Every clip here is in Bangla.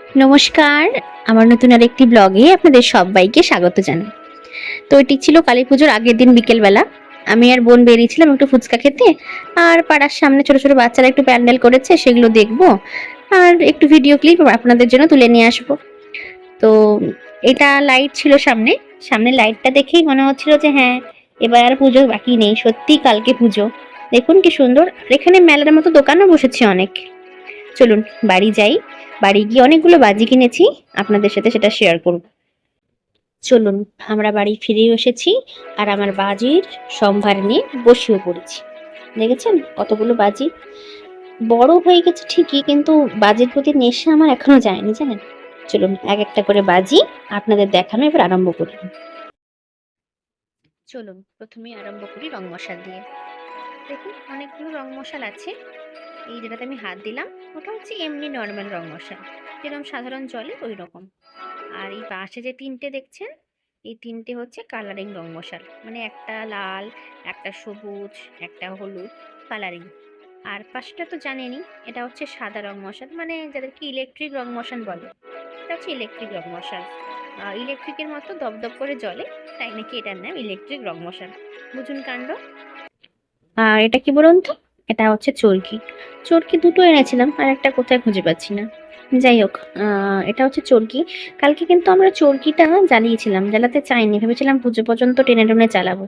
নমস্কার, আমার নতুন আরেকটি ব্লগে আপনাদের সবাইকে স্বাগত জানাই। তো এটি ছিল কালীপুজোর আগের দিন বিকেলবেলা। আমি আর বোন বেরিয়েছিলাম একটু ফুচকা খেতে। আর পাড়ার সামনে ছোট ছোট বাচ্চারা একটু প্যান্ডেল করেছে, সেগুলো দেখবো। আর একটু ভিডিও ক্লিপ আপনাদের জন্য তুলে নিয়ে আসবো। তো এটা লাইট ছিল সামনে। সামনে লাইটটা দেখেই মনে হচ্ছিল যে হ্যাঁ, এবার আর পুজো বাকি নেই, সত্যিই কালকে পুজো। দেখুন কি সুন্দর। আর এখানে মেলার মতো দোকানও বসেছে অনেক। চলুন বাড়ি যাই। বাড়ি গিয়ে অনেকগুলো বাজি কিনেছি, আপনাদের সাথে সেটা শেয়ার করব। চলুন, আমরা বাড়ি ফিরেও এসেছি। আর আমার বাজির সম্ভার নিয়ে বসেও পড়েছি। দেখেছেন কতগুলো বাজি। বড় হয়ে গেছে ঠিকই, কিন্তু বাজির প্রতি নেশা আমার এখনো যায়নি, জানেন। চলুন এক একটা করে বাজি আপনাদের দেখানো এবার আরম্ভ করি। চলুন প্রথমেই আরম্ভ করি রং মশাল দিয়ে। দেখুন অনেকগুলো রং মশাল আছে। এই যেটাতে আমি হাত দিলাম ওটা হচ্ছে এমনি নর্মাল রং মশাল, যেরকম সাধারণ জলে ওই রকম। আর এই পাশে যে তিনটে দেখছেন, এই তিনটে হচ্ছে কালারিং রং মশাল, মানে একটা লাল, একটা সবুজ, একটা হলুদ কালারিং। আর পাশটা তো জানেনই, এটা হচ্ছে সাদা রং মশাল, মানে যাদেরকে ইলেকট্রিক রং মশাল বলে। এটা হচ্ছে ইলেকট্রিক রং মশাল। ইলেকট্রিকের মতো দপদপ করে জ্বলে, তাই নাকি এটার নাম ইলেকট্রিক রং মশাল। বুঝুন কাণ্ড। আর এটা কি বলুন তো, এটা হচ্ছে চরকি। চরকি দুটো এনেছিলাম, আর একটা কোথায় খুঁজে পাচ্ছি না। যাই হোক, এটা হচ্ছে চরকি। কালকে কিন্তু আমরা চরকিটা জ্বালিয়েছিলাম, জ্বালাতে চাইনি, ভেবেছিলাম পুজো পর্যন্ত টেনে টেনে চালাবো।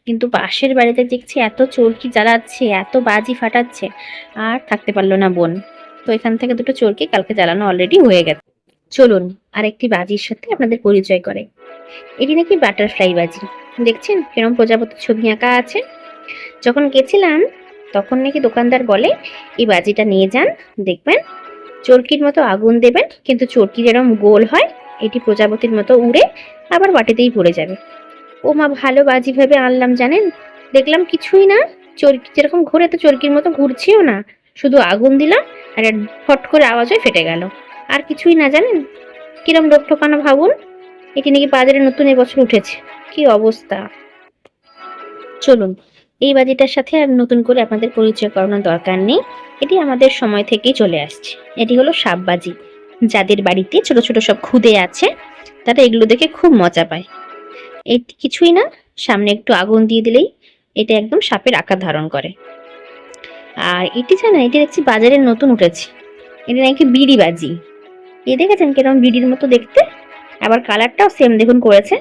কিন্তু পাশের বাড়িতে দেখছি এত চরকি জ্বালাচ্ছে, এত বাজি ফাটাচ্ছে, আর থাকতে পারলো না বোন। তো এখান থেকে দুটো চরকি কালকে জ্বালানো অলরেডি হয়ে গেছে। চলুন আরেকটি বাজির সাথে আপনাদের পরিচয় করে। এটি নাকি বাটারফ্লাই বাজি। দেখছেন কিরম প্রজাপতির ছবি আঁকা আছে। যখন গেছিলাম তখন নাকি দোকানদার বলে এই বাজিটা নিয়ে যান, দেখবেন চরকির মতো আগুন দেবেন, কিন্তু চরকি যেরকম গোল হয়, এটি প্রজাপতির মতো উড়ে আবার মাটিতেই পড়ে যাবে। ও মা, ভালো বাজি ভেবে আনলাম, জানেন। দেখলাম কিছুই না, চরকি যেরকম ঘুরে তো চরকির মতো ঘুরছেও না, শুধু আগুন দিলাম আর ফট করে আওয়াজ হয়ে ফেটে গেল। আর কিছুই না, জানেন। কিরম লোক ঠকানো ভাবুন। এটি নাকি বাজারে নতুন এবছর উঠেছে। কি অবস্থা। চলুন, এই বাজিটার সাথে আর নতুন করে আপনাদের পরিচয় করানোর দরকার নেই, এটি আমাদের সময় থেকেই চলে আসছে। এটি হলো সাপ বাজি। যাদের বাড়িতে ছোট ছোট সব খুদে আছে, তারা এগুলো দেখে খুব মজা পায়। এটি কিছুই না, সামনে একটু আগুন দিয়ে দিলেই এটা একদম সাপের আকার ধারণ করে। আর এটি জানেন, এটি দেখছি বাজারে নতুন উঠেছে। এটি নাকি বিড়ি বাজি। এ দেখেছেন কিরকম বিড়ির মতো দেখতে, আবার কালারটাও সেম দেখুন করেছে,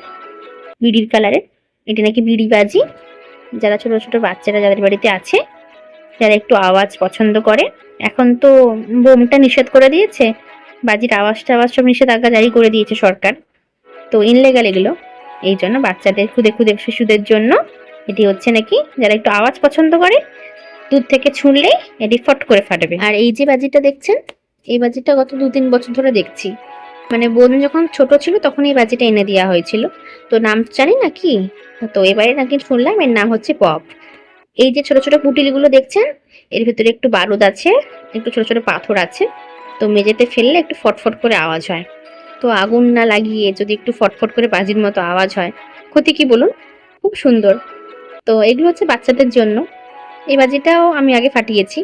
বিড়ির কালারের। এটি নাকি বিড়ি বাজি। যারা ছোট ছোট বাচ্চারা যাদের বাড়িতে আছে, যারা একটু আওয়াজ পছন্দ করে, এখন তো বোমটা নিষেধ করে দিয়েছে, বাজির আওয়াজ টাওয়াজ সব নিষেধাজ্ঞা জারি করে দিয়েছে সরকার। তো ইনলিগাল এগুলো। এই জন্য বাচ্চাদের খুদে খুদে শিশুদের জন্য এটি হচ্ছে নাকি, যারা একটু আওয়াজ পছন্দ করে, দূর থেকে ছুঁড়লেই এটি ফট করে ফাটবে। আর এই যে বাজিটা দেখছেন, এই বাজিটা গত 2-3 বছর ধরে দেখছি। মানে বোন যখন ছোট ছিল তখন এই বাজিটা এনে দেওয়া হয়েছিল। তো নাম জানি না কি, তো এবারে নাকি শুনলাম এর নাম হচ্ছে পপ। এই যে ছোট ছোট পুটিলগুলো দেখছেন, এর ভিতরে একটু বারুদ আছে, একটু ছোট ছোট পাথর আছে। তো মেঝেতে ফেললে একটু ফটফট করে আওয়াজ হয়। তো আগুন না লাগিয়ে যদি একটু ফটফট করে বাজির মতো আওয়াজ হয়, ক্ষতি কি বলুন। খুব সুন্দর। তো এগুলো হচ্ছে বাচ্চাদের জন্য। এই বাজিটাও আমি আগে ফাটিয়েছি,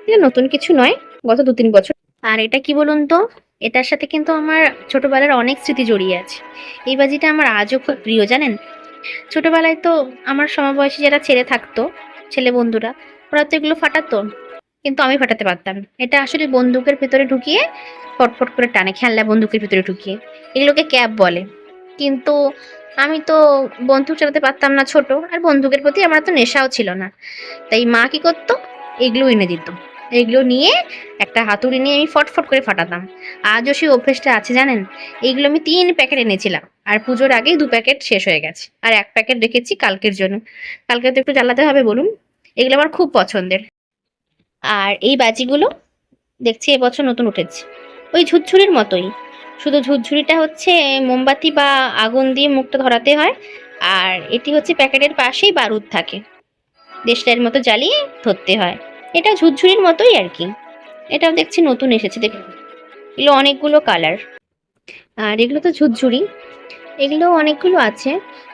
এটা নতুন কিছু নয়, গত 2-3 বছর। আর এটা কি বলুন তো, এটার সাথে কিন্তু আমার ছোটবেলার অনেক স্মৃতি জড়িয়ে আছে। এই বাজিটা আমার আজও খুব প্রিয়, জানেন। ছোটবেলায় তো আমার সমবয়সী যারা ছেলে থাকতো, ছেলে বন্ধুরা, ওরা তো এগুলো ফাটাতো, কিন্তু আমি ফাটাতে পারতাম না। এটা আসলে বন্দুকের ভেতরে ঢুকিয়ে ফটফট করে টানে, খেলনা বন্দুকের ভিতরে ঢুকিয়ে। এগুলোকে ক্যাপ বলে। কিন্তু আমি তো বন্দুক চালাতে পারতাম না, ছোট, আর বন্দুকের প্রতি আমার তো নেশাও ছিল না। তাই মা কি করতো, এগুলো এনে দিত। এগুলো নিয়ে একটা হাতুড়ি নিয়ে আমি ফটফট করে ফাটাতাম। আজও সেই অভ্যেসটা আছে, জানেন। এইগুলো আমি 3 প্যাকেট এনেছিলাম, আর পুজোর আগেই 2 প্যাকেট শেষ হয়ে গেছে, আর 1 প্যাকেট রেখেছি কালকের জন্য। কালকে তো একটু জ্বালাতে হবে বলুন। এগুলো আমার খুব পছন্দের। আর এই বাজিগুলো দেখছি এবছর নতুন উঠেছে, ওই ঝুরঝুরির মতোই, শুধু ঝুরঝুরিটা হচ্ছে মোমবাতি বা আগুন দিয়ে মুখটা ধরাতে হয়, আর এটি হচ্ছে প্যাকেটের পাশেই বারুদ থাকে, দেশলাইয়ের মতো জ্বালিয়ে ধরতে হয়। এটা ঝুরঝুরির মতোই আর কি। এটাও দেখছি নতুন এসেছে, দেখুন এগুলো অনেকগুলো কালার। আর এগুলো তো ঝুরঝুরি, এগুলো অনেকগুলো আছে।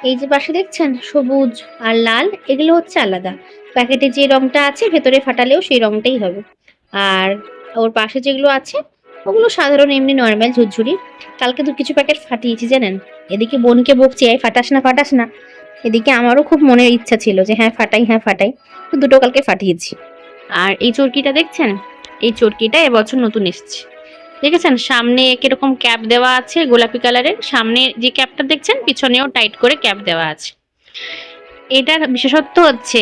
এই যে পাশে দেখছেন সবুজ আর লাল, এগুলো হচ্ছে আলাদা। প্যাকেটে যে রংটা আছে ভেতরে ফাটালেও সেই রংটাই হবে। আর ওর পাশে যেগুলো আছে, ওগুলো সাধারণ এমনি নর্মাল ঝুরঝুরি। কালকে তো কিছু প্যাকেট ফাটিয়েছি জানেন। এদিকে বোনকে বকছি, এই ফাটাস না ফাটাস না। এদিকে আমারও খুব মনের ইচ্ছা ছিল যে হ্যাঁ ফাটাই, হ্যাঁ ফাটাই। তো দুটো কালকে ফাটিয়েছি। আর এই চরকিটা দেখছেন, এই চরকিটা এবছর নতুন এসেছে। দেখেছেন সামনে কিরকম ক্যাপ দেওয়া আছে গোলাপি কালারের, সামনে যে ক্যাপটা দেখছেন পিছনেও টাইট করে ক্যাপ দেওয়া আছে। এটার বিশেষত্ব হচ্ছে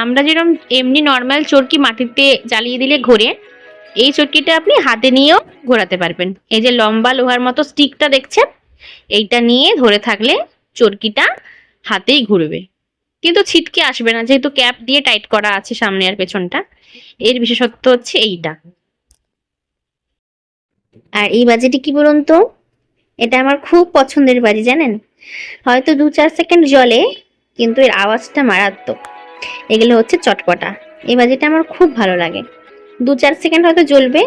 আমরা যেরকম এমনি নর্মাল চরকি মাটিতে জ্বালিয়ে দিলে ঘোরে, এই চরকিটা আপনি হাতে নিয়েও ঘোরাতে পারবেন। এই যে লম্বা লোহার মতো স্টিকটা দেখছেন, এইটা নিয়ে ধরে থাকলে চরকিটা হাতেই ঘুরবে, কিন্তু ছিটকে আসবে না, যেহেতু ক্যাপ দিয়ে টাইট করা আছে সামনে আর পেছনটা। এর বিশেষত্ব হচ্ছে এইটা। আর এই বাজিটি কি বলুন তো, এটা আমার খুব পছন্দের বাজি জানেন। হয়তো 2-4 সেকেন্ড জ্বলে, কিন্তু এর আওয়াজটা মারাত্মক। এগুলো হচ্ছে চটপটা। এই বাজিটা আমার খুব ভালো লাগে। 2-4 সেকেন্ড হয়তো জ্বলবে,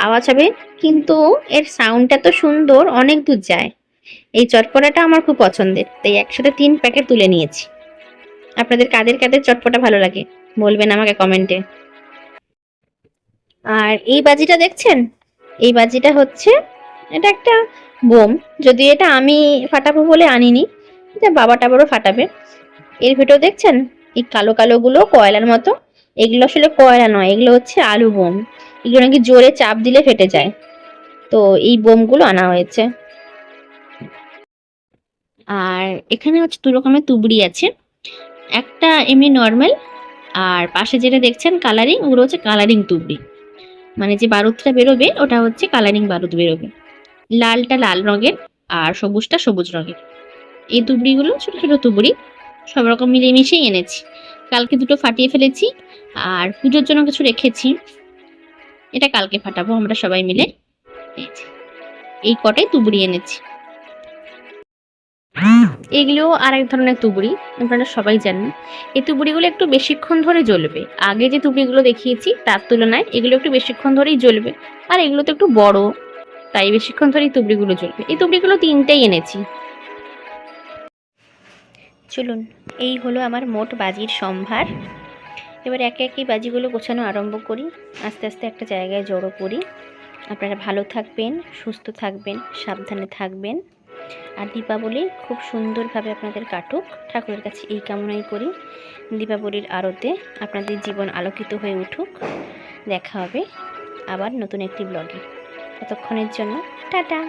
আওয়াজ হবে, কিন্তু এর সাউন্ডটা তো সুন্দর, অনেক দূর যায়। এই চটপটাটা আমার খুব পছন্দের, তাই একসাথে 3 প্যাকেট তুলে নিয়েছি। আপনাদের কাদের কাদের চটপটা ভালো লাগে বলবেন আমাকে কমেন্টে। আর এই বাজিটা দেখছেন, এই বাজিটা হচ্ছে, এটা একটা বোম। যদি এটা আমি ফাটাবো বলে আনিনি, এটা বাবা টাবারও ফাটাবে। এর ভেতর দেখছেন এই কালো কালো গুলো কয়লার মতো, এগুলো আসলে কয়লা নয়, এগুলো হচ্ছে আলু বোম। এগুলো নাকি জোরে চাপ দিলে ফেটে যায়। তো এই বোমগুলো আনা হয়েছে। আর এখানে হচ্ছে 2 রকমের তুবড়ি আছে, একটা এমনি নর্মাল, আর পাশে যেটা দেখছেন কালারিং, ওগুলো হচ্ছে কালারিং তুবড়ি। মানে যে বারুদটা বেরোবে ওটা হচ্ছে কালারিং বারুদ বেরোবে। লালটা লাল রঙের আর সবুজটা সবুজ রঙের। এই তুবড়িগুলো ছোট ছোট তুবড়ি, সব রকম মিলেমিশেই এনেছি। কালকে দুটো ফাটিয়ে ফেলেছি, আর পুজোর জন্য কিছু রেখেছি, এটা কালকে ফাটাবো আমরা সবাই মিলে। এই কটাই তুবড়ি এনেছি। এগুলো আর এক ধরনের তুবড়ি, আপনারা সবাই জানেন। এই তুবড়িগুলো একটু বেশিক্ষণ ধরে জ্বলবে। আগে যে তুবড়িগুলো দেখিয়েছি তার তুলনায় এগুলো একটু বেশিক্ষণ ধরেই জ্বলবে। আর এগুলো তো একটু বড়, তাই বেশিক্ষণ ধরে এই তুবড়িগুলো জ্বলবে। এই তুবড়িগুলো 3টেই এনেছি। চলুন, এই হলো আমার মোট বাজির সম্ভার। এবার একে একে বাজিগুলো গোছানো আরম্ভ করি, আস্তে আস্তে একটা জায়গায় জড়ো করি। আপনারা ভালো থাকবেন, সুস্থ থাকবেন, সাবধানে থাকবেন। আর দীপাবলি খুব সুন্দরভাবে আপনাদের কাটুক, ঠাকুরের কাছে এই কামনাই করি। দীপাবলির আরতে আপনাদের জীবন আলোকিত হয়ে উঠুক। দেখা হবে আবার নতুন একটি ব্লগে। ততক্ষণের জন্য টাটা।